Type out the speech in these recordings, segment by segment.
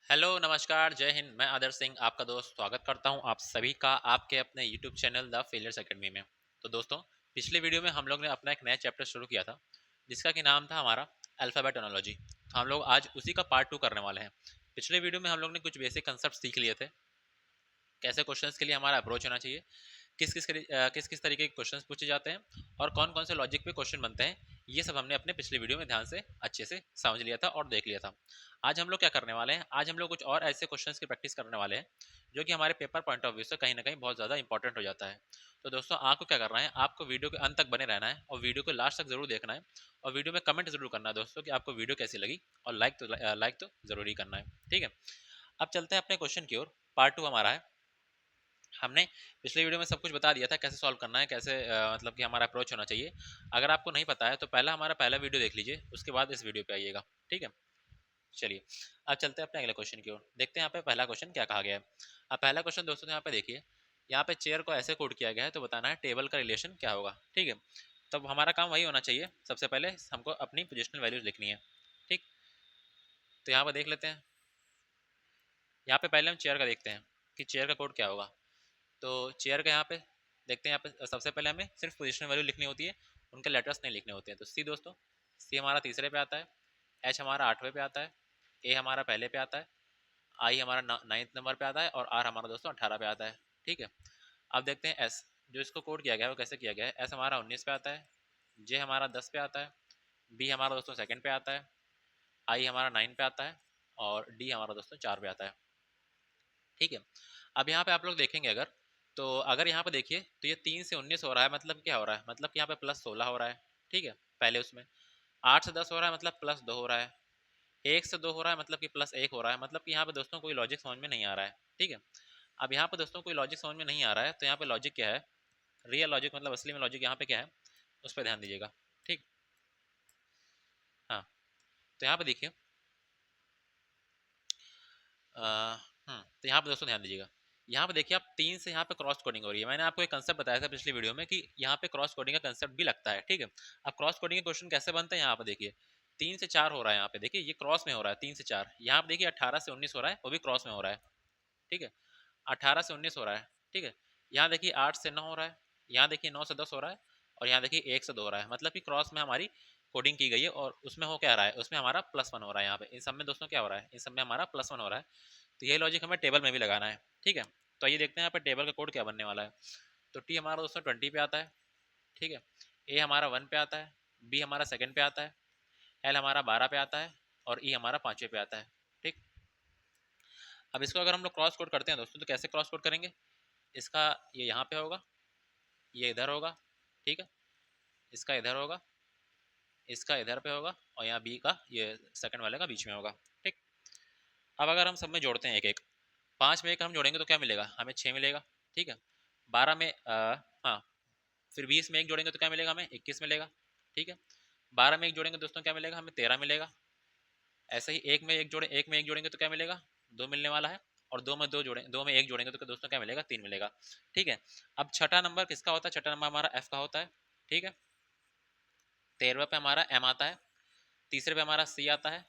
Hello नमस्कार जय हिंद। मैं आदर्श सिंह आपका दोस्त स्वागत करता हूं आप सभी का आपके अपने YouTube channel the failures academy में। तो दोस्तों, पिछले वीडियो में हम लोग ने अपना एक नया चैप्टर शुरू किया था जिसका कि नाम था हमारा अल्फ़ाबेट ओनोलॉजी। तो हम लोग आज उसी का पार्ट 2 करने वाले हैं। पिछले वीडियो में हम लोग ने कुछ बेसिक कंसेप्ट सीख लिए थे, कैसे क्वेश्चंस के लिए हमारा अप्रोच होना चाहिए, किस किस तरीके के क्वेश्चंस पूछे जाते हैं और कौन कौन से लॉजिक पे क्वेश्चन बनते हैं। ये सब हमने अपने पिछले वीडियो में ध्यान से अच्छे से समझ लिया था और देख लिया था। आज हम लोग क्या करने वाले हैं, आज हम लोग कुछ और ऐसे क्वेश्चंस की प्रैक्टिस करने वाले हैं जो कि हमारे पेपर पॉइंट ऑफ व्यू से कहीं ना कहीं बहुत ज़्यादा इंपॉर्टेंट हो जाता है। तो दोस्तों, आपको क्या करना है, आपको वीडियो के अंत तक बने रहना है और वीडियो को लास्ट तक जरूर देखना है और वीडियो में कमेंट जरूर करना है दोस्तों कि आपको वीडियो कैसी लगी, और लाइक तो जरूर ही करना है। ठीक है, अब चलते हैं अपने क्वेश्चन की ओर। पार्ट 2 हमारा है। हमने पिछले वीडियो में सब कुछ बता दिया था, कैसे सॉल्व करना है, कैसे मतलब कि हमारा अप्रोच होना चाहिए। अगर आपको नहीं पता है तो हमारा पहला वीडियो देख लीजिए, उसके बाद इस वीडियो पे आइएगा। ठीक है, चलिए अब चलते हैं अपने अगले क्वेश्चन की ओर। देखते हैं यहाँ पे पहला क्वेश्चन क्या कहा गया है। अब पहला क्वेश्चन दोस्तों यहाँ पे देखिए, यहाँ पे चेयर को ऐसे कोड किया गया है, तो बताना है टेबल का रिलेशन क्या होगा। ठीक है, तब हमारा काम वही होना चाहिए, सबसे पहले हमको अपनी पोजिशनल वैल्यूज लिखनी है। ठीक, तो यहाँ पर देख लेते हैं। यहाँ पे पहले हम चेयर का देखते हैं कि चेयर का कोड क्या होगा। तो चेयर का यहाँ पे देखते हैं, यहाँ पे सबसे पहले हमें सिर्फ पोजीशन वैल्यू लिखनी होती है, उनके लेटर्स नहीं लिखने होते हैं। तो सी दोस्तों, सी हमारा तीसरे पे आता है, एच हमारा आठवें पे आता है, ए हमारा पहले पे आता है, आई हमारा 9th नंबर पे आता है और आर हमारा दोस्तों 18 पे आता है। ठीक है, अब देखते हैं एस, जो इसको कोड किया गया है वो कैसे किया गया है। एस हमारा 19 पे आता है, जे हमारा 10 पे आता है, बी हमारा दोस्तों सेकंड पे आता है, आई हमारा 9 पे आता है और डी हमारा दोस्तों 4 पे आता है। ठीक है, अब यहाँ पे आप लोग देखेंगे अगर, तो अगर यहाँ पे देखिए तो ये 3 से 19 हो रहा है, मतलब क्या हो रहा है, मतलब कि यहाँ पे प्लस 16 हो रहा है। ठीक है, पहले उसमें 8 से 10 हो रहा है, मतलब प्लस 2 हो रहा है। 1 से 2 हो रहा है, मतलब कि प्लस 1 हो रहा है। मतलब कि यहाँ पे दोस्तों कोई लॉजिक समझ में नहीं आ रहा है। ठीक है, अब यहाँ पे दोस्तों कोई लॉजिक समझ में नहीं आ रहा है, तो यहाँ पे लॉजिक क्या है, रियल लॉजिक मतलब असली में लॉजिक यहाँ पे क्या है, उस पर ध्यान दीजिएगा। ठीक, हाँ, तो यहाँ पे देखिए, तो यहाँ पे दोस्तों ध्यान दीजिएगा। यहाँ पे देखिए, आप 3 से यहाँ पे क्रॉस कोडिंग हो रही है। मैंने आपको एक कंसेप्ट बताया था पिछली वीडियो में कि यहाँ पे क्रॉस कोडिंग का कंसेप्ट भी लगता है। ठीक है, अब क्रॉस कोडिंग के क्वेश्चन कैसे बनते हैं, यहाँ पे देखिए 3 से 4 हो रहा है, यहाँ पे देखिए ये क्रॉस में हो रहा है 3 से 4। यहाँ पे देखिए 18 से 19 हो रहा है, वो भी क्रॉस में हो रहा है। ठीक है, 18 से 19 हो रहा है। ठीक है, यहाँ देखिए 8 से 9 हो रहा है, यहाँ देखिए 9 से 10 हो रहा है और यहाँ देखिए 1 से 2 हो रहा है। मतलब कि क्रॉस में हमारी कोडिंग की गई है और उसमें हो क्या रहा है, उसमें हमारा +1 हो रहा है। यहाँ पे इन सब में दोस्तों क्या हो रहा है, इन सब में हमारा +1 हो रहा है। तो ये लॉजिक हमें टेबल में भी लगाना है। ठीक है, तो ये देखते हैं यहाँ पे टेबल का कोड क्या बनने वाला है। तो टी हमारा दोस्तों 20 पे आता है। ठीक है, ए हमारा 1 पे आता है, बी हमारा सेकंड पे आता है, एल हमारा 12 पे आता है और ई हमारा 5वें पे आता है। ठीक, अब इसको अगर हम लोग क्रॉस कोड करते हैं दोस्तों, तो कैसे क्रॉस कोड करेंगे, इसका ये यहाँ पे होगा, ये इधर होगा। ठीक है, इसका इधर होगा, इसका इधर पे होगा और यहाँ बी का ये सेकंड वाले का बीच में होगा। ठीक, अब अगर हम सब में जोड़ते हैं एक एक, 5 में एक हम जोड़ेंगे तो क्या मिलेगा, हमें 6 मिलेगा। ठीक है, 12 में हाँ, फिर 20 में एक जोड़ेंगे तो क्या मिलेगा, हमें 21 मिलेगा। ठीक है, 12 में एक जोड़ेंगे दोस्तों क्या मिलेगा, हमें 13 मिलेगा। ऐसे ही एक में एक जोड़ेंगे तो क्या मिलेगा, 2 मिलने वाला है। और दो में एक जोड़ेंगे तो दोस्तों क्या मिलेगा, 3 मिलेगा। ठीक है, अब छठा नंबर किसका होता है, छठा नंबर हमारा एफ का होता है। ठीक है, 13वें पे हमारा एम आता है, तीसरे पे हमारा सी आता है,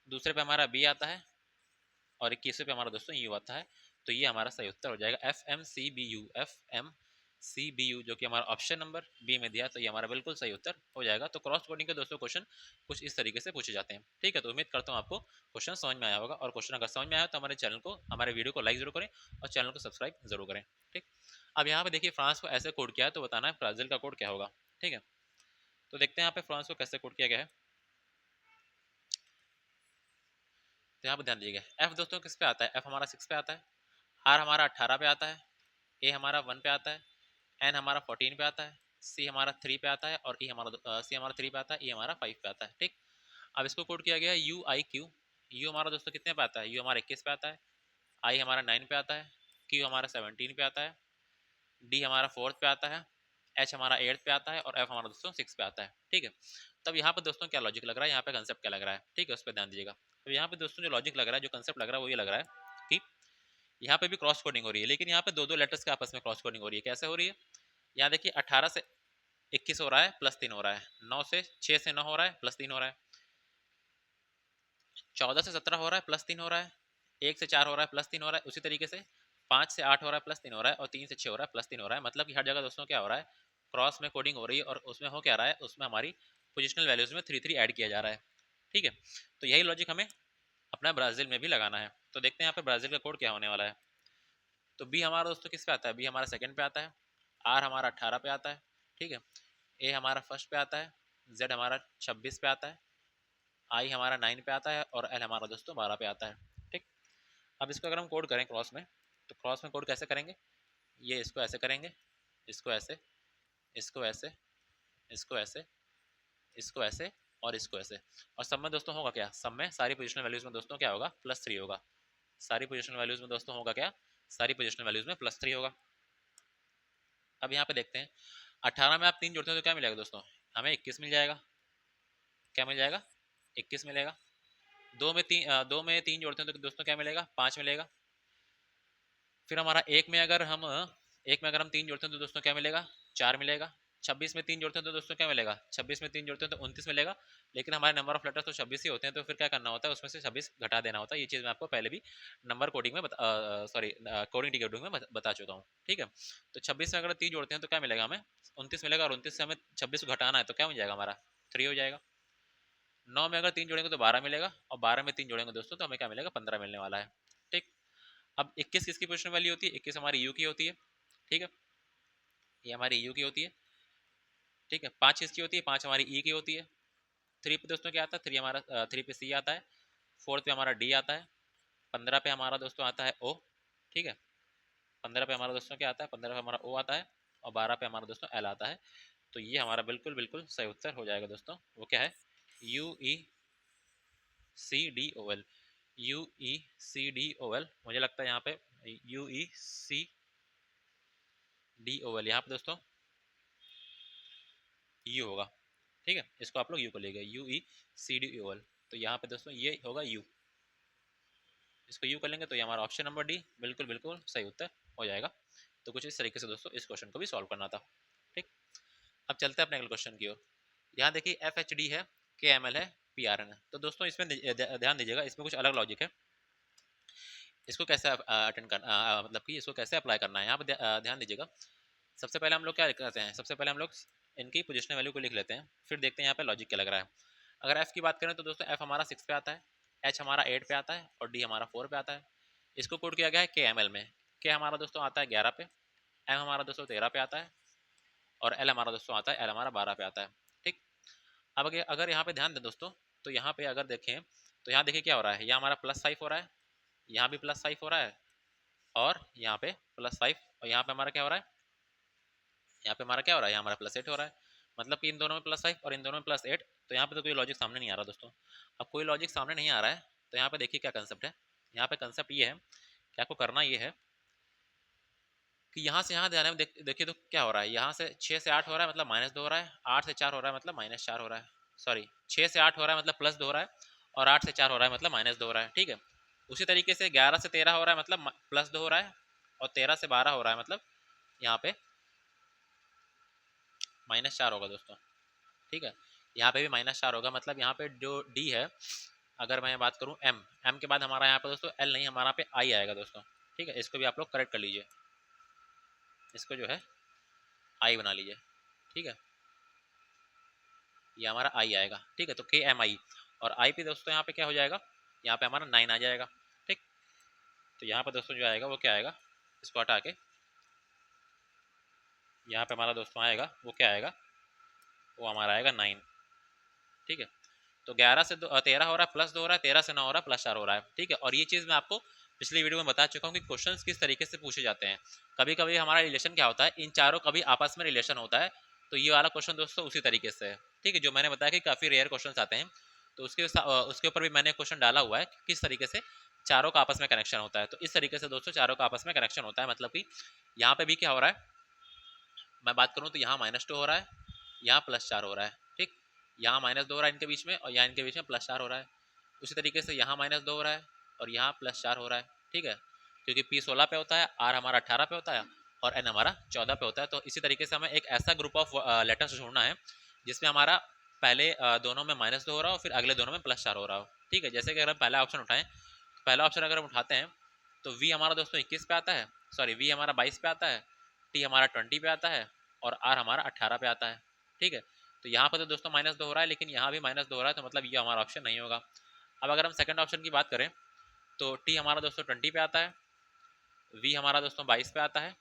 दूसरे पे हमारा बी आता है और 21वें पे हमारा दोस्तों यू आता है। तो ये हमारा सही उत्तर हो जाएगा FMCBU, FMCBU, जो कि हमारा ऑप्शन नंबर बी में दिया। तो ये हमारा बिल्कुल सही उत्तर हो जाएगा। तो क्रॉस कोडिंग के दोस्तों क्वेश्चन कुछ इस तरीके से पूछे जाते हैं। ठीक है, तो उम्मीद करता हूँ आपको क्वेश्चन समझ में आया होगा, और क्वेश्चन अगर समझ में आया तो हमारे वीडियो को लाइक जरूर करें और चैनल को सब्सक्राइब जरूर करें। ठीक, अब यहाँ पे देखिए फ्रांस को ऐसे कोड किया है, तो बताना है ब्राजील का कोड क्या होगा। ठीक है, तो देखते हैं यहाँ पे फ्रांस को कैसे कोड किया गया है। तो यहाँ पे ध्यान दीजिएगा, एफ दोस्तों किस पे आता है, एफ हमारा 6 पे आता है, आर हमारा 18 पे आता है, ए हमारा 1 पे आता है, एन हमारा 14 पे आता है, सी हमारा 3 पे आता है और सी हमारा 3 पे आता है, ई हमारा 5 पे आता है। ठीक, अब इसको कोड किया गया है यू आई क्यू। यू हमारा दोस्तों कितने पे आता है, यू हमारा 21 पे आता है, आई हमारा 9 पे आता है, क्यू हमारा 17 पे आता है, डी हमारा 4th पे आता है, एच हमारा 8th पे आता है और एफ हमारा दोस्तों 6 पे आता है। ठीक है, तब यहाँ पे दोस्तों क्या लॉजिक लग रहा है, यहाँ पे कंसेप्ट क्या लग रहा है। ठीक है, उस पर ध्यान दीजिएगा। तो यहाँ पे दोस्तों जो लॉजिक लग रहा है, जो कंसेप्ट लग रहा है, वो ये लग रहा है कि यहाँ पे भी क्रॉस कोडिंग हो रही है, लेकिन यहाँ पे दो दो लेटर्स के आपस में क्रॉस कोडिंग हो रही है। कैसे हो रही है, यहाँ देखिए 18 से 21 हो रहा है, +3 हो रहा है, 9 से 6 से 9 हो रहा है, +3 हो रहा है, 14 से 17 हो रहा है, +3 हो रहा है, 1 से 4 हो रहा है प्लस 3 हो रहा है, उसी तरीके से 5 से 8 हो रहा है प्लस 3 हो रहा है, और 3 से 6 हो रहा है प्लस 3 हो रहा है। मतलब कि हर जगह दोस्तों क्या हो रहा है, क्रॉस में कोडिंग हो रही है, और उसमें हो क्या रहा है, उसमें हमारी पोजिशनल वैल्यूज में 3 3 ऐड किया जा रहा है। ठीक है, तो यही लॉजिक हमें अपना ब्राज़ील में भी लगाना है। तो देखते हैं यहाँ पे ब्राज़ील का कोड क्या होने वाला है। तो बी हमारा दोस्तों किस पे आता है, बी हमारा सेकंड पे आता है, आर हमारा 18 पे आता है, ठीक है, ए हमारा फर्स्ट पे आता है, जेड हमारा 26 पे आता है, आई हमारा 9 पे आता है, और एल हमारा दोस्तों 12 पे आता है। ठीक, अब इसको अगर हम कोड करें क्रॉस में, तो क्रॉस में कोड कैसे करेंगे, ये इसको ऐसे करेंगे, इसको ऐसे, इसको ऐसे, इसको ऐसे, इसको ऐसे, और इसको ऐसे, और सब में दोस्तों होगा क्या, सब में सारी पोजिशनल वैल्यूज में दोस्तों क्या होगा, +3 होगा। सारी पोजिशनल वैल्यूज में दोस्तों होगा क्या, सारी पोजिशनल वैल्यूज में +3 होगा। अब यहाँ पे देखते हैं, 18 में आप 3 जोड़ते हैं तो क्या मिलेगा दोस्तों, हमें 21 मिल जाएगा। क्या मिल जाएगा, 21 मिलेगा। 2 में 3 जोड़ते हैं तो दोस्तों क्या मिलेगा, 5 मिलेगा। फिर हमारा एक में अगर हम 3 जोड़ते हैं तो दोस्तों क्या मिलेगा, 4 मिलेगा। 26 में 3 जोड़ते हैं तो दोस्तों क्या मिलेगा, 26 में 3 जोड़ते हैं तो 29 मिलेगा। लेकिन हमारे नंबर ऑफ लेटर्स तो 26 ही होते हैं, तो फिर क्या करना होता है, उसमें से 26 घटा देना होता है। ये चीज़ मैं आपको पहले भी नंबर कोडिंग में कोडिंग डिकोडिंग में बता चुका हूँ। ठीक है, तो 26 में अगर 3 जोड़ते हैं तो क्या मिलेगा, हमें 29 मिलेगा, और 29 से हमें 26 को घटाना है तो क्या हो जाएगा, हमारा 3 हो जाएगा। 9 में अगर 3 जोड़ेंगे तो 12 मिलेगा, और 12 में 3 जोड़ेंगे दोस्तों तो हमें क्या मिलेगा, 15 मिलने वाला है। ठीक, अब 21 किसकी पोजिशन वैल्यू होती है, 21 हमारी यू की होती है। ठीक है, ये हमारी यू की होती है। ठीक है, 5 किसकी होती है, 5 हमारी ई की होती है। 3 पे दोस्तों क्या आता है, 3 हमारा 3 पे सी आता है। 4 पे हमारा डी आता है। 15 पे हमारा दोस्तों आता है ओ। ठीक है, 15 पे हमारा दोस्तों क्या आता है, 15 पे हमारा ओ आता है, और 12 पे हमारा दोस्तों एल आता है। तो ये हमारा बिल्कुल बिल्कुल सही उत्तर हो जाएगा दोस्तों। वो क्या है, U E C D O L. U E C D O L, मुझे लगता है यहाँ पे U E C D O L, यहाँ पे दोस्तों यू होगा। ठीक है, इसको आप लोग यू को ले गए, U E C D O L. तो यहाँ पे दोस्तों ये होगा यू, इसको यू कर लेंगे तो ये हमारा ऑप्शन नंबर डी बिल्कुल बिल्कुल सही उत्तर हो जाएगा। तो कुछ इस तरीके से दोस्तों इस क्वेश्चन को भी सॉल्व करना था। ठीक, अब चलते हैं अपने अगले क्वेश्चन की ओर। यहाँ देखिए एफ एच डी है, के एम एल है, पी आर एन है। तो दोस्तों इसमें ध्यान दीजिएगा, इसमें कुछ अलग लॉजिक है। इसको कैसे अटेंड करना, मतलब कि इसको कैसे अप्लाई करना है, यहाँ पे ध्यान दीजिएगा। सबसे पहले हम लोग क्या करते हैं, सबसे पहले हम लोग इनकी पोजिशनल वैल्यू को लिख लेते हैं, फिर देखते हैं यहाँ पे लॉजिक क्या लग रहा है। अगर एफ की बात करें तो दोस्तों एफ हमारा 6 पे आता है, एच हमारा 8 पे आता है, और डी हमारा 4 पे आता है। इसको कोड किया गया है के एम एल में। के हमारा दोस्तों आता है 11 पे, एम हमारा दोस्तों 13 पे आता है, और एल हमारा दोस्तों आता है, एल हमारा 12 पे आता है। ठीक, अब अगर यहाँ पे ध्यान दें दोस्तों, तो यहाँ पे अगर देखें तो यहाँ देखिए क्या हो रहा है, यहाँ हमारा +5 हो रहा है, यहाँ भी +5 हो रहा है, और यहाँ पे +5, और यहाँ पे हमारा क्या हो रहा है, यहाँ पे हमारा क्या हो रहा है, यहाँ हमारा +8 हो रहा है। मतलब कि इन दोनों में +5 और इन दोनों में +8, तो यहाँ पे तो कोई लॉजिक सामने नहीं आ रहा दोस्तों। अब कोई लॉजिक सामने नहीं आ रहा है, तो यहाँ पे देखिए क्या कंसेप्ट है। यहाँ पे कंसेप्ट ये है कि आपको करना ये है कि यहाँ से यहाँ जाने में देखिए तो क्या हो रहा है, यहाँ से 6 से 8 हो रहा है मतलब -2 हो रहा है, 8 से 4 हो रहा है मतलब -4 हो रहा है, सॉरी 6 से 8 हो रहा है मतलब +2 हो रहा है, और 8 से 4 हो रहा है मतलब -2 हो रहा है। ठीक है, उसी तरीके से 11 से 13 हो रहा है मतलब +2 हो रहा है, और 13 से 12 हो रहा है मतलब यहाँ पे -4 होगा दोस्तों। ठीक है, यहाँ पे भी -4 होगा, मतलब यहाँ पे जो डी है, अगर मैं बात करूँ एम, एम के बाद हमारा यहाँ पे दोस्तों एल नहीं, हमारा पे आई आएगा दोस्तों। ठीक है, इसको भी आप लोग करेक्ट कर लीजिए, इसको जो है आई बना लीजिए। ठीक है, ये हमारा आई आएगा। ठीक है, तो के एम आई, और आई पे दोस्तों यहाँ पे क्या हो जाएगा, यहाँ पे हमारा 9 आ जाएगा। ठीक, तो यहाँ पे दोस्तों जो आएगा वो क्या आएगा, इसको हटा के यहाँ पे हमारा दोस्तों आएगा वो क्या आएगा, वो हमारा आएगा 9। ठीक है, तो 11 से 13 हो रहा है, +2 हो रहा है, 13 से 9 हो रहा है, +4 हो रहा है। ठीक है, और ये चीज़ मैं आपको पिछली वीडियो में बता चुका हूँ कि क्वेश्चंस किस तरीके से पूछे जाते हैं। कभी कभी हमारा रिलेशन क्या होता है, इन चारों कभी आपस में रिलेशन होता है, तो ये वाला क्वेश्चन दोस्तों उसी तरीके से है। ठीक है, जो मैंने बताया कि काफ़ी रेयर क्वेश्चन आते हैं, तो उसके ऊपर भी मैंने क्वेश्चन डाला हुआ है कि किस तरीके से चारों का आपस में कनेक्शन होता है। तो इस तरीके से दोस्तों चारों का आपस में कनेक्शन होता है, मतलब कि यहाँ पे भी क्या हो रहा है, मैं बात करूँ तो यहाँ -2 हो रहा है, यहाँ +4 हो रहा है। ठीक, यहाँ -2 हो रहा है इनके बीच में, और यहाँ इनके बीच में +4 हो रहा है। उसी तरीके से यहाँ -2 हो रहा है, और यहाँ +4 हो रहा है। ठीक है, क्योंकि P 16 पे होता है, R हमारा 18 पे होता है, और N हमारा 14 पे होता है। तो इसी तरीके से हमें एक ऐसा ग्रुप ऑफ लेटर्स ढूंढना है जिसमें हमारा पहले दोनों में -2 हो रहा हो, फिर अगले दोनों में +4 हो रहा हो। ठीक है, जैसे कि अगर हम पहला ऑप्शन उठाएं पहला ऑप्शन अगर हम उठाते हैं तो वी हमारा दोस्तों 21 पे आता है, सॉरी वी हमारा 22 पे आता है, टी हमारा 20 पे आता है और आर हमारा 18 पे आता है। ठीक है, तो यहाँ पर तो दोस्तों -2 हो रहा है, लेकिन यहाँ भी -2 हो रहा है, तो मतलब ये हमारा ऑप्शन नहीं होगा। अब अगर हम सेकंड ऑप्शन की बात करें तो टी हमारा दोस्तों 20 पे आता है, वी हमारा दोस्तों 22 पे आता है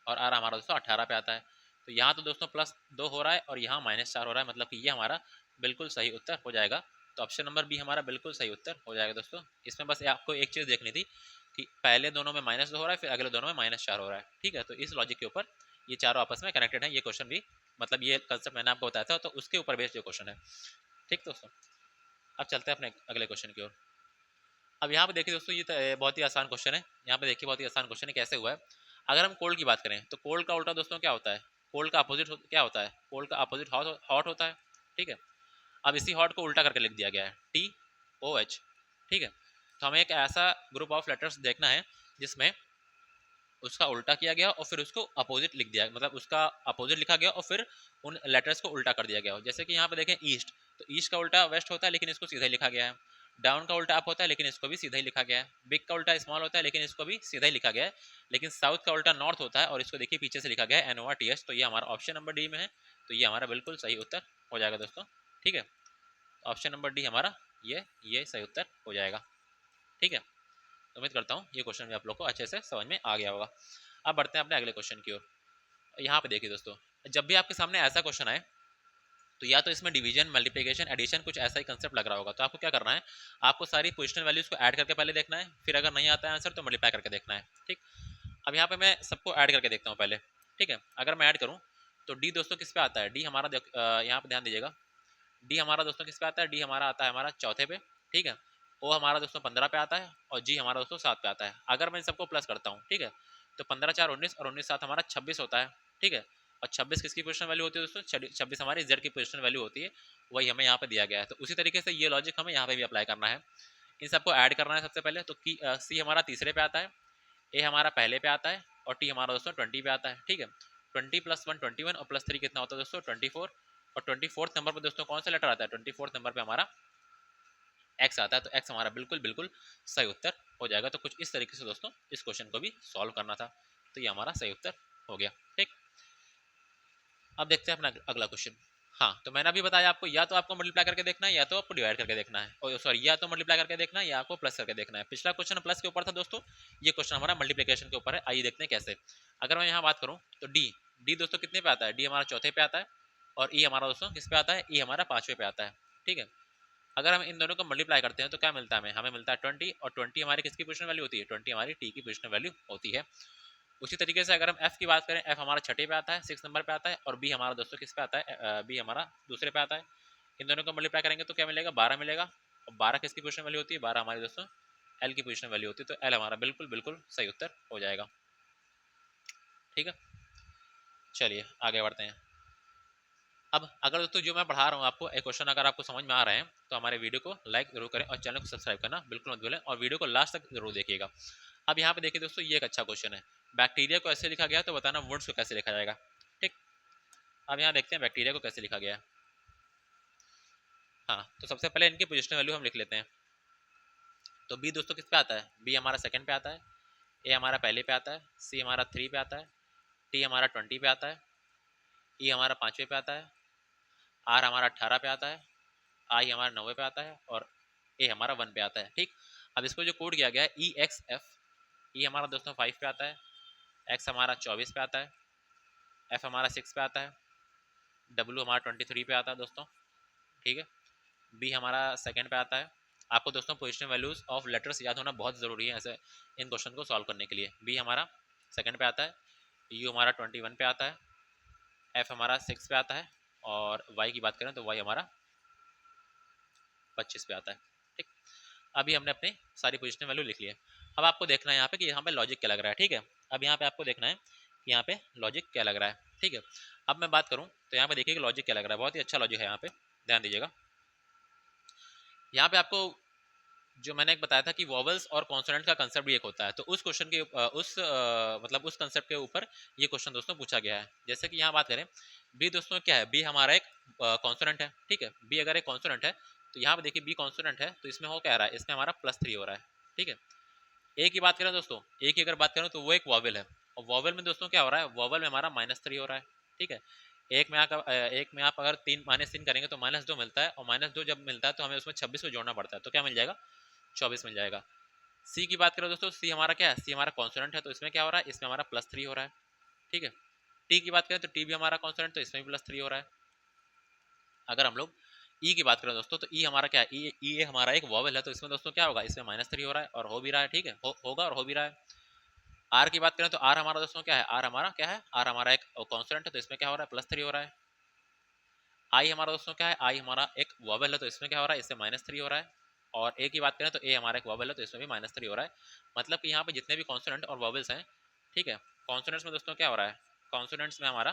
और आर हमारा दोस्तों 18 पे आता है। तो यहाँ तो दोस्तों +2 हो रहा है और यहाँ -4 हो रहा है, मतलब कि ये हमारा बिल्कुल सही उत्तर हो जाएगा। तो ऑप्शन नंबर बी हमारा बिल्कुल सही उत्तर हो जाएगा दोस्तों। इसमें बस आपको एक चीज़ देखनी थी कि पहले दोनों में -2 हो रहा है, फिर अगले दोनों में -4 हो रहा है। ठीक है, तो इस लॉजिक के ऊपर ये चारों आपस में कनेक्टेड है। ये क्वेश्चन भी मतलब ये कंसेप्ट मैंने आपको बताया था, तो उसके ऊपर बेस्ड ये क्वेश्चन है। ठीक दोस्तों, अब चलते हैं अपने अगले क्वेश्चन की ओर। अब यहाँ पे देखिए दोस्तों, ये बहुत ही आसान क्वेश्चन है। यहाँ पे देखिए बहुत ही आसान क्वेश्चन है, कैसे हुआ है। अगर हम कोल्ड की बात करें तो कोल्ड का उल्टा दोस्तों क्या होता है? कोल्ड का अपोजिट क्या होता है? कोल्ड का अपोजिट हॉट होता है। ठीक है, अब इसी हॉट को उल्टा करके लिख दिया गया है TOH। ठीक है, तो हमें एक ऐसा ग्रुप ऑफ लेटर्स देखना है जिसमें उसका उल्टा किया गया और फिर उसको अपोजिट लिख दिया, मतलब उसका अपोजिट लिखा गया और फिर उन लेटर्स को उल्टा कर दिया गया हो। जैसे कि यहाँ पे देखें ईस्ट, तो ईस्ट का उल्टा वेस्ट होता है, लेकिन इसको सीधा ही लिखा गया है। डाउन का उल्टा अप होता है, लेकिन इसको भी सीधा ही लिखा गया है। बिग का उल्टा स्मॉल होता है, लेकिन इसको भी सीधा ही लिखा गया है। लेकिन साउथ का उल्टा नॉर्थ होता है और इसको देखिए पीछे से लिखा गया है NORTH। तो ये हमारा ऑप्शन नंबर डी में है, तो ये हमारा बिल्कुल सही उत्तर हो जाएगा दोस्तों। ठीक है, ऑप्शन नंबर डी हमारा ये सही उत्तर हो जाएगा। ठीक है, तो उम्मीद करता हूँ ये क्वेश्चन भी आप लोग को अच्छे से समझ में आ गया होगा। अब बढ़ते हैं अपने अगले क्वेश्चन की ओर। यहाँ पे देखिए दोस्तों, जब भी आपके सामने ऐसा क्वेश्चन आए तो या तो इसमें डिवीजन, मल्टीप्लिकेशन, एडिशन कुछ ऐसा ही कंसेप्ट लग रहा होगा। तो आपको क्या करना है, आपको सारी पोजिशनल वैल्यूज को ऐड करके पहले देखना है, फिर अगर नहीं आता है आंसर तो मल्टीप्लाई करके देखना है। ठीक, अब यहाँ पे मैं सबको ऐड करके देखता हूँ पहले। ठीक है, अगर मैं ऐड करूँ तो डी दोस्तों किस पे आता है? डी हमारा यहाँ पे ध्यान दीजिएगा, डी हमारा दोस्तों किस पे आता है? डी हमारा आता है हमारा चौथे पे। ठीक है, ओ हमारा दोस्तों 15 पे आता है और जी हमारा दोस्तों 7 पे आता है। अगर मैं इन सबको प्लस करता हूँ, ठीक है, तो 15 4 19 और 19 7 हमारा 26 होता है। ठीक है, और 26 किसकी पोजिशन वैल्यू होती है दोस्तों? 26 हमारी जेड की पोजिशन वैल्यू होती है, वही हमें यहाँ पे दिया गया है। तो उसी तरीके से ये लॉजिक हमें यहाँ पे भी अप्लाई करना है। इन सबको ऐड करना है सबसे पहले। तो सी हमारा तीसरे पे आता है, ए हमारा पहले पे आता है और टी हमारा दोस्तों 20 पे आता है। ठीक है, 20 + 1 21 और +3 कितना होता है दोस्तों? 24। और 24th नंबर पर दोस्तों कौन सा लेटर आता है? 24th नंबर पे हमारा एक्स आता है। तो एक्स हमारा बिल्कुल बिल्कुल सही उत्तर हो जाएगा। तो कुछ इस तरीके से दोस्तों इस क्वेश्चन को भी सॉल्व करना था, तो ये हमारा सही उत्तर हो गया। ठीक, अब देखते हैं अपना अगला क्वेश्चन। हाँ, तो मैंने अभी बताया आपको, या तो आपको मल्टीप्लाई करके देखना है या तो आपको डिवाइड करके देखना है, और सॉरी या तो मल्टीप्लाई करके देखना है या आपको प्लस करके देखना है। पिछला क्वेश्चन प्लस के ऊपर था दोस्तों, ये क्वेश्चन हमारा मल्टीप्लिकेशन के ऊपर है। आइए देखते हैं कैसे। अगर मैं यहाँ बात करूँ तो डी डी दोस्तों कितने पे आता है? डी हमारा चौथे पे आता है और ई हमारा दोस्तों किस पे आता है? ई हमारा 5वें पे आता है। ठीक है, अगर हम इन दोनों को मल्टीप्लाई करते हैं तो क्या मिलता है हमें? हमें मिलता है 20, और 20 हमारी किसकी पोजिशन वैल्यू होती है? 20 हमारी टी की पोजिशन वैल्यू होती है। उसी तरीके से अगर हम एफ की बात करें, एफ हमारा छठे पे आता है, 6 नंबर पे आता है, और बी हमारा दोस्तों किस पे आता है? बी हमारा दूसरे पे आता है। इन दोनों को मल्टीप्लाई करेंगे तो क्या मिलेगा? 12 मिलेगा। और 12 किसकी पोजिशन वैल्यू होती है? 12 हमारी दोस्तों एल की पोजिशन वैल्यू होती है। तो एल हमारा बिल्कुल बिल्कुल सही उत्तर हो जाएगा। ठीक है, चलिए आगे बढ़ते हैं। अब अगर दोस्तों जो मैं पढ़ा रहा हूँ आपको, एक क्वेश्चन अगर आपको समझ में आ रहे हैं तो हमारे वीडियो को लाइक जरूर करें और चैनल को सब्सक्राइब करना बिल्कुल मत भूलें, और वीडियो को लास्ट तक जरूर देखिएगा। अब यहाँ पे देखिए दोस्तों, ये एक अच्छा क्वेश्चन है। बैक्टीरिया को ऐसे लिखा गया तो बताना वुड्स को कैसे लिखा जाएगा। ठीक, अब यहाँ देखते हैं बैक्टीरिया को कैसे लिखा गया है। हाँ, तो सबसे पहले इनकी पोजिशनल वैल्यू हम लिख लेते हैं। तो बी दोस्तों किस पे आता है? बी हमारा सेकंड पे आता है, ए हमारा पहले पे आता है, सी हमारा 3 पे आता है, टी हमारा 20 पे आता है, ई हमारा 5वें पे आता है, आर हमारा 18 पे आता है, आई हमारा 9 पे आता है और ए हमारा 1 पे आता है। ठीक, अब इसको जो कोड किया गया है EXF, ई हमारा दोस्तों 5 पे आता है, एक्स हमारा 24 पे आता है, एफ हमारा 6 पे आता है, डब्ल्यू हमारा 23 पे आता है दोस्तों। ठीक है, बी हमारा सेकंड पे आता है। आपको दोस्तों पोजिशनल वैल्यूज ऑफ लेटर्स याद होना बहुत ज़रूरी है ऐसे इन क्वेश्चन को सॉल्व करने के लिए। बी हमारा सेकंड पे आता है, यू हमारा 21 पे आता है, एफ हमारा 6 पे आता है, और वाई की बात करें तो वाई हमारा 25 पे आता है। ठीक, अभी हमने अपनी सारी पोजिशनल वैल्यू लिख ली है। अब आपको देखना है यहाँ पे कि यहाँ पे लॉजिक क्या लग रहा है। ठीक है, अब यहाँ पे आपको देखना है कि यहाँ पे लॉजिक क्या लग रहा है। ठीक है, अब मैं बात करूँ तो यहाँ पे देखिए कि लॉजिक क्या लग रहा है। बहुत ही अच्छा लॉजिक है यहाँ पे, ध्यान दीजिएगा। यहाँ पे आपको जो मैंने एक बताया था कि वॉवल्स और कॉन्सोनेंट का कंसेप्ट भी एक होता है, तो उस क्वेश्चन के मतलब उस कंसेप्ट के ऊपर ये क्वेश्चन दोस्तों पूछा गया है। जैसे कि यहाँ बात करें, बी दोस्तों क्या है? बी हमारा एक कॉन्सोनेंट है। ठीक है, बी अगर एक कॉन्सोनेंट है तो यहाँ पे देखिए बी कॉन्सोनेंट है, तो इसमें हो क्या रहा है, इसमें हमारा +3 हो रहा है। ठीक है, ए की बात करें दोस्तों, ए की अगर बात करें तो वो एक वॉवेल है, और वॉवेल में दोस्तों क्या हो रहा है, वॉवेल में हमारा -3 हो रहा है। ठीक है, एक में आप अगर -3 करेंगे तो -2 मिलता है, और -2 जब मिलता है तो हमें उसमें 26 को जोड़ना पड़ता है, तो क्या मिल जाएगा, 24 मिल जाएगा। सी की बात करें दोस्तों, सी हमारा क्या है, सी हमारा कॉन्सोनेंट है, तो इसमें क्या हो रहा है, इसमें हमारा +3 हो रहा है। ठीक है, टी की बात करें तो टी भी हमारा कॉन्सोनेंट, तो इसमें भी +3 हो रहा है। अगर हम लोग ई की बात करें दोस्तों, तो ई हमारा क्या है, ई हमारा एक वॉवेल है, तो इसमें दोस्तों क्या होगा, इसमें -3 हो रहा है और हो भी रहा है। ठीक है, होगा और हो भी रहा है। आर की बात करें तो आर हमारा दोस्तों क्या है, आर हमारा क्या है, आर हमारा एक कॉन्स्टेंट है, तो इसमें क्या हो रहा है, +3 हो रहा है। आई हमारा दोस्तों क्या है, आई हमारा एक वॉवेल है, तो इसमें क्या हो रहा है, इससे -3 हो रहा है। और ए की बात करें तो ए हमारा एक वॉवेल है, तो इसमें भी -3 हो रहा है। मतलब कि यहाँ पे जितने भी कॉन्सोनेंट और वॉवेल्स हैं, ठीक है, कॉन्सोनेंट्स में दोस्तों क्या हो रहा है, कॉन्सोनेंट्स में हमारा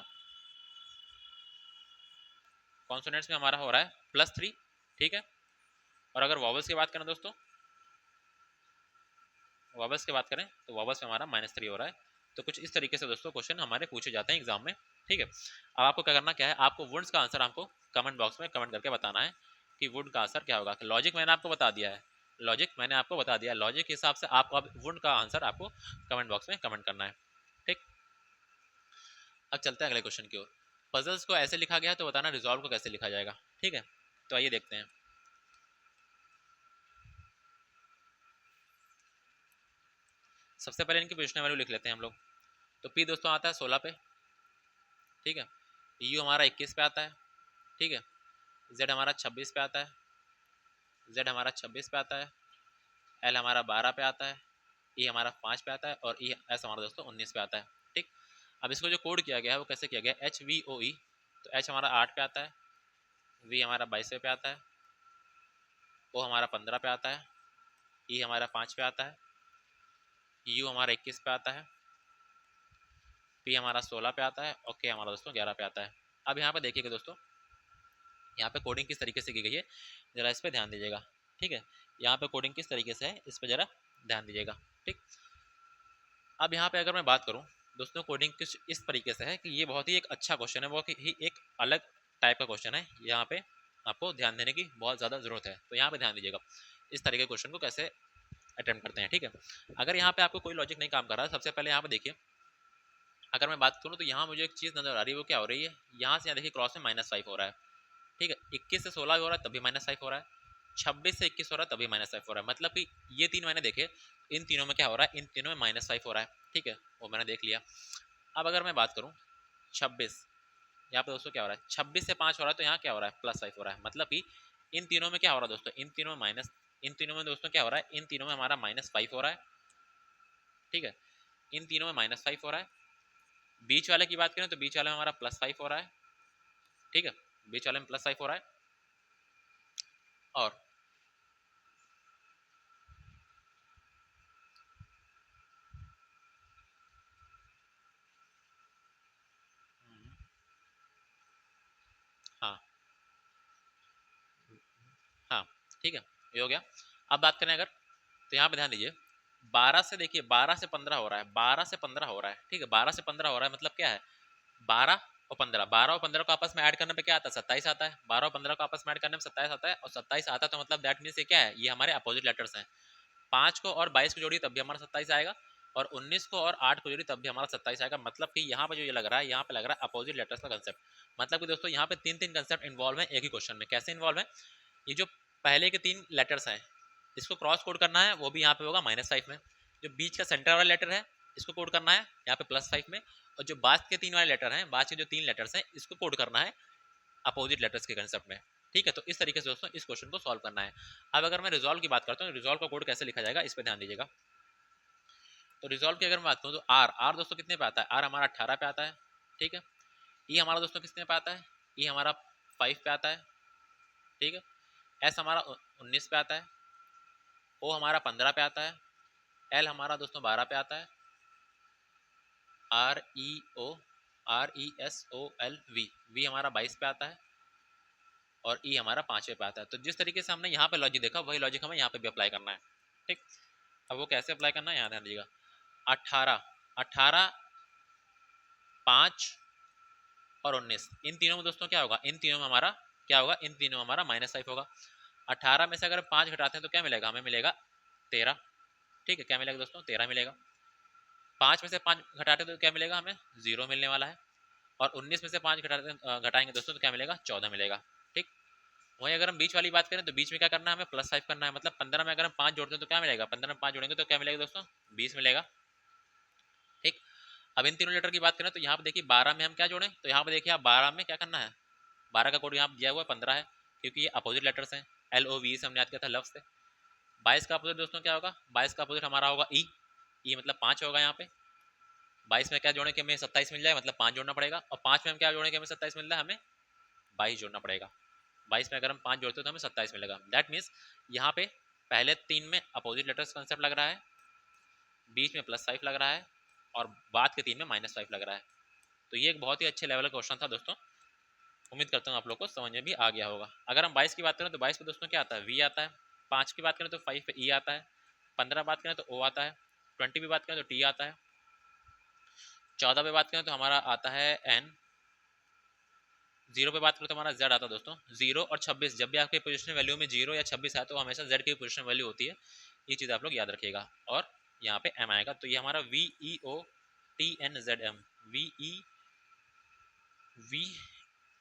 हो रहा है +3। ठीक है, और अगर वॉवेल्स की बात करें दोस्तों, वॉवेल्स की बात करें तो वॉवेल्स में हमारा -3 हो रहा है। तो कुछ इस तरीके से दोस्तों क्वेश्चन हमारे पूछे जाते हैं एग्जाम में। ठीक है, अब आपको क्या करना क्या है, आपको वुड्स का आंसर हमको कमेंट बॉक्स में कमेंट करके बताना है कि वुड का आंसर क्या होगा। लॉजिक मैंने आपको बता दिया है, लॉजिक के हिसाब से आपको अब वुड का आंसर आपको कमेंट बॉक्स में कमेंट करना है। ठीक, अब चलते हैं अगले क्वेश्चन की ओर। पजल्स को ऐसे लिखा गया है, तो बताना रिजॉल्व को कैसे लिखा जाएगा। ठीक है, तो आइए देखते हैं। सबसे पहले इनकी पोजिशनल वैल्यू लिख लेते हैं हम लोग। तो पी दोस्तों आता है 16 पे। ठीक है, यू हमारा 21 पे आता है। ठीक है, जेड हमारा 26 पे आता है, एल हमारा 12 पे आता है, ई हमारा 5 पे आता है, और ई एस हमारा दोस्तों 19 पे आता है। ठीक, अब इसको जो कोड किया गया है वो कैसे किया गया है, HVOE। तो एच हमारा 8 पे आता है, वी हमारा 22 पे आता है, ओ हमारा 15 पे आता है, ई हमारा 5 पे आता है, यू हमारा 21 पे आता है, पी हमारा 16 पे आता है, और के हमारा दोस्तों 11 पे आता है। अब यहाँ पे देखिएगा दोस्तों, यहाँ पे कोडिंग किस तरीके से की गई है, जरा इस पे ध्यान दीजिएगा। ठीक है, यहाँ पे कोडिंग किस तरीके से है, इस पे जरा ध्यान दीजिएगा। ठीक, अब यहाँ पे अगर मैं बात करूँ दोस्तों, कोडिंग कुछ इस तरीके से है कि ये बहुत ही एक अच्छा क्वेश्चन है, बहुत ही एक अलग टाइप का क्वेश्चन है। यहाँ पे आपको ध्यान देने की बहुत ज़्यादा जरूरत है, तो यहाँ पे ध्यान दीजिएगा इस तरीके के क्वेश्चन को कैसे अटेम्प्ट करते हैं। ठीक है, अगर यहाँ पे आपको कोई लॉजिक नहीं काम कर रहा है, सबसे पहले यहाँ पे देखिए, अगर मैं बात करूँ तो यहाँ मुझे एक चीज़ नजर आ रही है, वो क्या हो रही है, यहाँ से यहाँ देखिए क्रॉस में -5 हो रहा है। ठीक है, 21 से 16 हो रहा है तभी -5 हो रहा है, 26 से 21 हो रहा है तभी -5 हो रहा है। मतलब कि ये तीन मैंने देखे, इन तीनों में क्या हो रहा है, इन तीनों में -5 हो रहा है। ठीक है, वो मैंने देख लिया। अब अगर मैं बात करूँ 26, यहाँ पे दोस्तों क्या हो रहा है, 26 से 5 हो रहा है, तो यहाँ क्या हो रहा है, +5 हो रहा है। मतलब कि इन तीनों में क्या हो रहा है दोस्तों, इन तीनों में दोस्तों क्या हो रहा है, इन तीनों में हमारा -5 हो रहा है। ठीक है, इन तीनों में -5 हो रहा है। बीच वाले की बात करें तो बीच वाले में हमारा +5 हो रहा है। ठीक है, बीच वाले में +5 हो रहा है। और हाँ हाँ, ठीक है, ये हो गया। अब बात करें अगर, तो यहाँ पे ध्यान दीजिए, 12 से देखिए 12 से 15 हो रहा है, 12 से 15 हो रहा है। ठीक है, 12 से 15 हो रहा है, मतलब क्या है, 12 और 15, 12 और 15 को आपस में ऐड करने पे क्या आता है, 27 आता है। 12 और 15 को आपस में ऐड करने में 27 आता है, और 27 आता है तो मतलब दैट मीन्स ये क्या है, ये हमारे अपोजिट लेटर्स हैं। 5 को और 22 को जोड़िए तब भी हमारा 27 आएगा, और 19 को और 8 को जोड़िए तब भी हमारा 27 आएगा। मतलब कि यहाँ पे जो ये लग रहा है, यहाँ पे लग रहा है अपोजिट लेटर्स का कंसेप्ट। मतलब कि दोस्तों यहाँ पे तीन तीन कंसेप्ट इन्वॉल्व है एक ही क्वेश्चन में। कैसे इन्वॉल्व है, ये जो पहले के 3 लेटर्स हैं, इसको क्रॉस कोड करना है, वो भी यहाँ पे होगा -5 में। जो बीच का सेंटर वाला लेटर है, इसको कोड करना है यहाँ पे +5 में। और जो बाद के 3 वाले लेटर हैं, बाद के जो 3 लेटर्स हैं, इसको कोड करना है अपोजिट लेटर्स के कंसेप्ट में। ठीक है, तो इस तरीके से दोस्तों इस क्वेश्चन को सॉल्व करना है। अब अगर मैं रिजॉल्व की बात करता हूँ, रिजॉल्व का कोड कैसे लिखा जाएगा, इस पर ध्यान दीजिएगा। तो रिजॉल्व की अगर मैं बात करूँ तो आर दोस्तों कितने पे आता है, आर हमारा 18 पे आता है। ठीक है, ई हमारा दोस्तों कितने पे आता है, ई हमारा 5 पे आता है। ठीक है, एस हमारा 19 पे आता है, ओ हमारा 15 पे आता है, एल हमारा दोस्तों 12 पे आता है, R E O V V हमारा 22 पे आता है, और ई हमारा 5वें पे आता है। तो जिस तरीके से हमने यहाँ पे लॉजिक देखा, वही लॉजिक हमें यहाँ पे भी अप्लाई करना है। ठीक, अब वो कैसे अप्लाई करना है, यहाँ ध्यान दीजिएगा। 18 18 5 और 19, इन तीनों में दोस्तों क्या होगा, इन तीनों में हमारा क्या होगा, इन तीनों में हमारा -5 होगा। 18 में से अगर 5 घटाते हैं तो क्या मिलेगा, हमें मिलेगा 13। ठीक है, क्या मिलेगा दोस्तों, 13 मिलेगा। 5 में से 5 घटाते तो क्या मिलेगा, हमें 0 मिलने वाला है। और 19 में से 5 घटाएंगे दोस्तों तो क्या मिलेगा, 14 मिलेगा। ठीक, वहीं अगर हम बीच वाली बात करें तो बीच में क्या करना है, हमें +5 करना है। मतलब 15 में अगर हम 5 जोड़ते हैं तो क्या मिलेगा, 15 में 5 जोड़ेंगे तो क्या मिलेगा दोस्तों, 20 मिलेगा। ठीक, अब इन तीनों लेटर की बात करें तो यहाँ पे देखिए 12 में हम क्या जोड़ें, तो यहाँ पे देखिए आप 12 में क्या करना है, 12 का कोड यहाँ दिया हुआ है 15 है, क्योंकि ये अपोजिट लेटर्स हैं। LOVE से हमने याद किया था, लव से। 22 का अपोजिट दोस्तों क्या होगा, 22 का अपोजिट हमारा होगा ई मतलब 5 होगा यहाँ पे। 22 में क्या जोड़े कि हमें 27 मिल जाए, मतलब 5 जोड़ना पड़ेगा। और 5 में हम क्या जोड़े कि हमें 27 मिल रहा है, हमें 22 जोड़ना पड़ेगा। 22 में अगर हम 5 जोड़ते हैं तो हमें 27 मिलेगा। दैट मीन्स यहाँ पे पहले 3 में अपोजिट लेटर्स कंसेप्ट लग रहा है, बीच में +5 लग रहा है, और बाद के 3 में -5 लग रहा है। तो ये एक बहुत ही अच्छे लेवल का क्वेश्चन था दोस्तों। उम्मीद करता हूँ आप लोग को समझ में भी आ गया होगा। अगर हम 22 की बात करें तो 22 पे दोस्तों क्या आता है, वी आता है। 5 की बात करें तो 5 पे ई आता है। 15 बात करें तो ओ आता है। 20 पे बात करें तो टी आता है। 14 पे बात करें तो हमारा आता है एन। 0 पे बात करें तो हमारा जेड आता है दोस्तों। 0 और 26 जब भी आपके पोजिशन वैल्यू में 0 या 26 है तो हमेशा जेड की पोजिशन वैल्यू होती है। ये चीज़ आप लोग याद रखिएगा। और यहाँ पे एम आएगा, तो ये हमारा VEOTNZM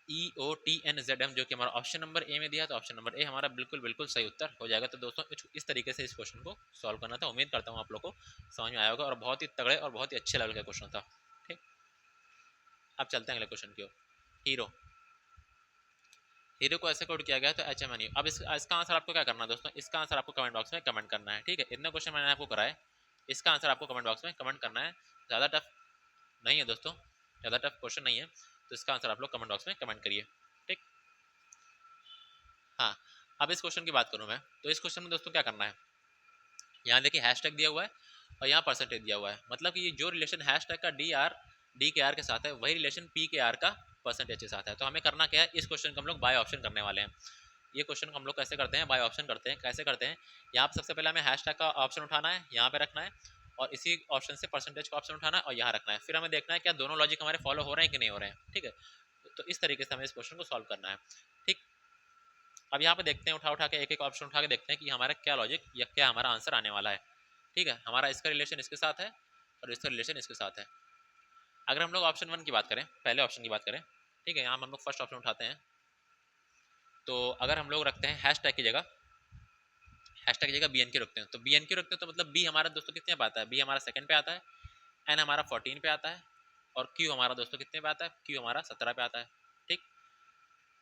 VEOTNZM जो कि हमारा ऑप्शन नंबर ए में दिया, तो ऑप्शन नंबर ए हमारा बिल्कुल बिल्कुल सही उत्तर हो जाएगा। तो दोस्तों इस तरीके से इस क्वेश्चन को सॉल्व करना था। उम्मीद करता हूँ आप लोग को समझ में आया होगा, और बहुत ही तगड़े और बहुत ही अच्छे लेवल का क्वेश्चन था। ठीक, अब चलते हैं अगले क्वेश्चन की ओर। हीरो, हीरो को ऐसे कोड किया गया तो HMNU। अब इसका आंसर आपको क्या करना है दोस्तों, इसका आंसर आपको कमेंट बॉक्स में कमेंट करना है। ठीक है, इतना क्वेश्चन मैंने आपको कराया, इसका आंसर आपको कमेंट बॉक्स में कमेंट करना है। ज़्यादा टफ नहीं है दोस्तों, ज़्यादा टफ क्वेश्चन नहीं है, तो इसका आंसर आप लोग कमेंट बॉक्स में कमेंट करिए। ठीक, हाँ, अब इस क्वेश्चन की बात करूँ मैं, तो इस क्वेश्चन में दोस्तों क्या करना है, यहाँ देखिए हैशटैग दिया हुआ है और यहाँ परसेंटेज दिया हुआ है। मतलब कि ये जो रिलेशन हैशटैग का डी के आर के साथ है, वही रिलेशन पी के आर का परसेंटेज के साथ है। तो हमें करना क्या है, इस क्वेश्चन को हम लोग बाय ऑप्शन करने वाले हैं। ये क्वेश्चन को हम लोग कैसे करते हैं, बाय ऑप्शन करते हैं। कैसे करते हैं, यहाँ पर सबसे पहले हमें हैशटैग का ऑप्शन उठाना है, यहाँ पे रखना है, और इसी ऑप्शन से परसेंटेज का ऑप्शन उठाना है और यहाँ रखना है। फिर हमें देखना है क्या दोनों लॉजिक हमारे फॉलो हो रहे हैं कि नहीं हो रहे हैं। ठीक है, तो इस तरीके से हमें इस क्वेश्चन को सॉल्व करना है। ठीक, अब यहाँ पे देखते हैं, उठा के एक एक ऑप्शन उठा के देखते हैं कि हमारा क्या लॉजिक या क्या हमारा आंसर आने वाला है। ठीक है, हमारा इसका रिलेशन इसके साथ है और इसका रिलेशन इसके साथ है। अगर हम लोग ऑप्शन 1 की बात करें, पहले ऑप्शन की बात करें, ठीक है, यहाँ हम लोग फर्स्ट ऑप्शन उठाते हैं। तो अगर हम लोग रखते हैं हैशटैग की जगह, हैशटैग की जगह BNQ रखते हैं, तो BNQ रखते हैं तो मतलब बी हमारा दोस्तों कितने पे आता है, बी हमारा सेकंड पे आता है, एन हमारा 14 पे आता है, और क्यू हमारा दोस्तों कितने पे आता है, क्यू हमारा 17 पे आता है। ठीक,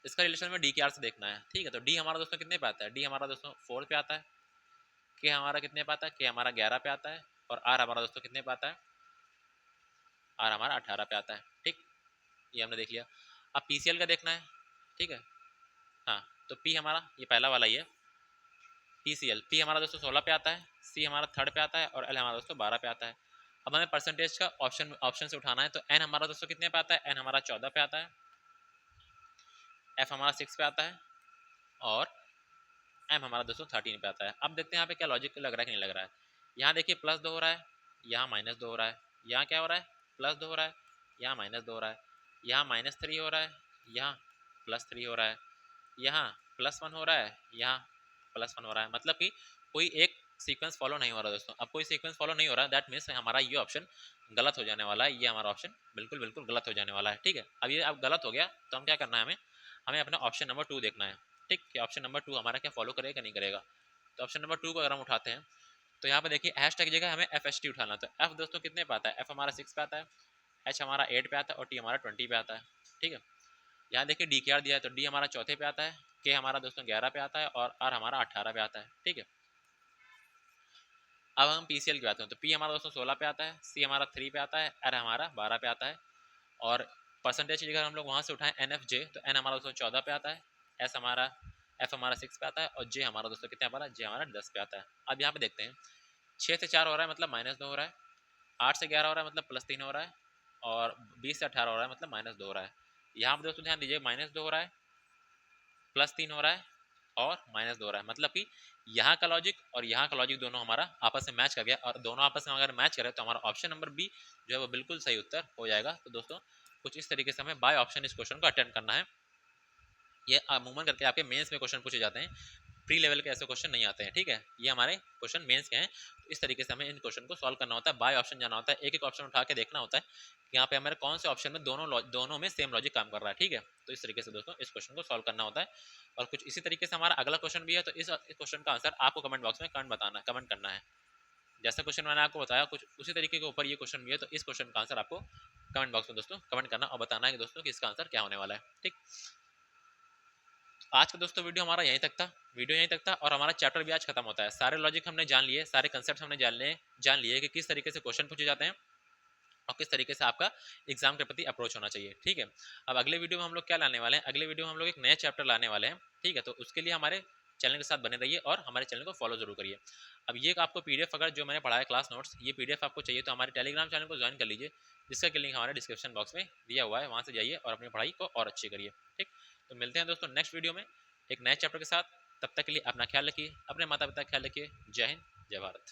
इसका रिलेशन में डी के आर से देखना है। ठीक है, तो डी हमारा दोस्तों कितने पे आता है, डी हमारा दोस्तों 4 पे आता है, के हमारा कितने पे आता है, के हमारा 11 पे आता है, और आर हमारा दोस्तों कितने पे आता है, आर हमारा 18 पे आता है। ठीक, ये हमने देख लिया। अब PCL का देखना है। ठीक है, हाँ, तो पी हमारा ये पहला वाला ही है PCL, पी हमारा दोस्तों 16 पे आता है, सी हमारा थर्ड पे आता है, और एल हमारा दोस्तों 12 पे आता है। अब हमें परसेंटेज का ऑप्शन से उठाना है, तो एन हमारा दोस्तों कितने पे आता है, एन हमारा 14 पे आता है, एफ हमारा 6 पे आता है, और एम हमारा दोस्तों 13 पे आता है। अब देखते हैं यहाँ पे क्या लॉजिक लग रहा है कि नहीं लग रहा है। यहाँ देखिए +2 हो रहा है, यहाँ -2 हो रहा है, यहाँ क्या हो रहा है, +2 हो रहा है, यहाँ -2 हो रहा है, यहाँ -3 हो रहा है, यहाँ +3 हो रहा है, यहाँ +1 हो रहा है, यहाँ +1 हो रहा है। मतलब कि कोई एक सीक्वेंस फॉलो नहीं हो रहा दोस्तों। अब कोई सीक्वेंस फॉलो नहीं हो रहा, दैट मीन्स हमारा ये ऑप्शन गलत हो जाने वाला है। ये हमारा ऑप्शन बिल्कुल बिल्कुल गलत हो जाने वाला है। ठीक है, अब ये अब गलत हो गया तो हम क्या करना है, हमें हमें अपना ऑप्शन नंबर 2 देखना है। ठीक, कि ऑप्शन नंबर 2 हमारा क्या फॉलो करेगा नहीं करेगा। तो ऑप्शन नंबर 2 को अगर हम उठाते हैं तो यहाँ पे देखिए हैशटैग की जगह हमें FHT उठाना। तो एफ दोस्तों कितने पे आता है, एफ हमारा 6 पे आता है, एच हमारा 8 पे आता है, और टी हमारा 20 पे आता है। ठीक है, यहाँ देखिए डी के आर दिया है, तो डी हमारा चौथे पे आता है, के हमारा दोस्तों 11 पे आता है, और आर हमारा 18 पे आता है। ठीक है, अब हम PCL की बात करें तो पी हमारा दोस्तों 16 पे आता है, सी हमारा 3 पे आता है, आर हमारा 12 पे आता है, और परसेंटेज की जगह हम लोग वहाँ से उठाएं NFJ, तो एन हमारा दोस्तों 14 पे आता है, एफ हमारा 6 पे आता है, और जे हमारा दोस्तों कितने पे आता है, जे हमारा 10 पे आता है। अब यहाँ पे देखते हैं 6 से 4 हो रहा है मतलब -2 हो रहा है, 8 से 11 हो रहा है मतलब +3 हो रहा है, और 20 से 18 हो रहा है मतलब -2 हो रहा है। यहाँ पे दोस्तों ध्यान दीजिए -2 हो रहा है, +3 हो रहा है, और -2 हो रहा है। मतलब कि यहाँ का लॉजिक और यहाँ का लॉजिक दोनों हमारा आपस में मैच कर गया, और दोनों आपस में अगर मैच करे तो हमारा ऑप्शन नंबर बी जो है वो बिल्कुल सही उत्तर हो जाएगा। तो दोस्तों कुछ इस तरीके से हमें बाय ऑप्शन इस क्वेश्चन को अटेंड करना है। ये अमूमन करके आपके मेंस में क्वेश्चन पूछे जाते हैं। प्री लेवल के ऐसे क्वेश्चन नहीं आते हैं। ठीक है, ये हमारे क्वेश्चन मेंस के हैं। तो इस तरीके से हमें इन क्वेश्चन को सॉल्व करना होता है, बाय ऑप्शन जाना होता है, एक एक ऑप्शन उठा के देखना होता है कि यहाँ पे हमारे कौन से ऑप्शन में दोनों में सेम लॉजिक काम कर रहा है। ठीक है, तो इस तरीके से दोस्तों इस क्वेश्चन को सॉल्व करना होता है। और कुछ इसी तरीके से हमारा अगला क्वेश्चन भी है, तो इस क्वेश्चन का आंसर आपको कमेंट बॉक्स में कमेंट करना है। जैसा क्वेश्चन मैंने आपको बताया कुछ उसी तरीके के ऊपर ये क्वेश्चन भी है, तो इस क्वेश्चन का आंसर आपको कमेंट बॉक्स में दोस्तों कमेंट करना और बताना है कि दोस्तों कि इसका आंसर क्या होने वाला है। ठीक, आज का दोस्तों वीडियो हमारा यहीं तक था और हमारा चैप्टर भी आज खत्म होता है। सारे लॉजिक हमने जान लिए, सारे कंसेप्ट हमने जान लिए कि किस तरीके से क्वेश्चन पूछे जाते हैं और किस तरीके से आपका एग्जाम के प्रति अप्रोच होना चाहिए। ठीक है, अब अगले वीडियो में हम लोग क्या लाने वाले हैं, अगले वीडियो में हम लोग एक नया चैप्टर लाने वाले हैं। ठीक है, तो उसके लिए हमारे चैनल के साथ बने रहिए और हमारे चैनल को फॉलो जरूर करिए। अब ये आपको पीडीएफ अगर जो मैंने पढ़ाया क्लास नोट्स, ये पीडीएफ आपको चाहिए तो हमारे टेलीग्राम चैनल को ज्वाइन कर लीजिए, जिसका कि लिंक हमारे डिस्क्रिप्शन बॉक्स में दिया हुआ है, वहाँ से जाइए और अपनी पढ़ाई को और अच्छी करिए। ठीक, तो मिलते हैं दोस्तों नेक्स्ट वीडियो में एक नए चैप्टर के साथ। तब तक के लिए अपना ख्याल रखिए, अपने माता पिता का ख्याल रखिए। जय हिंद, जय भारत।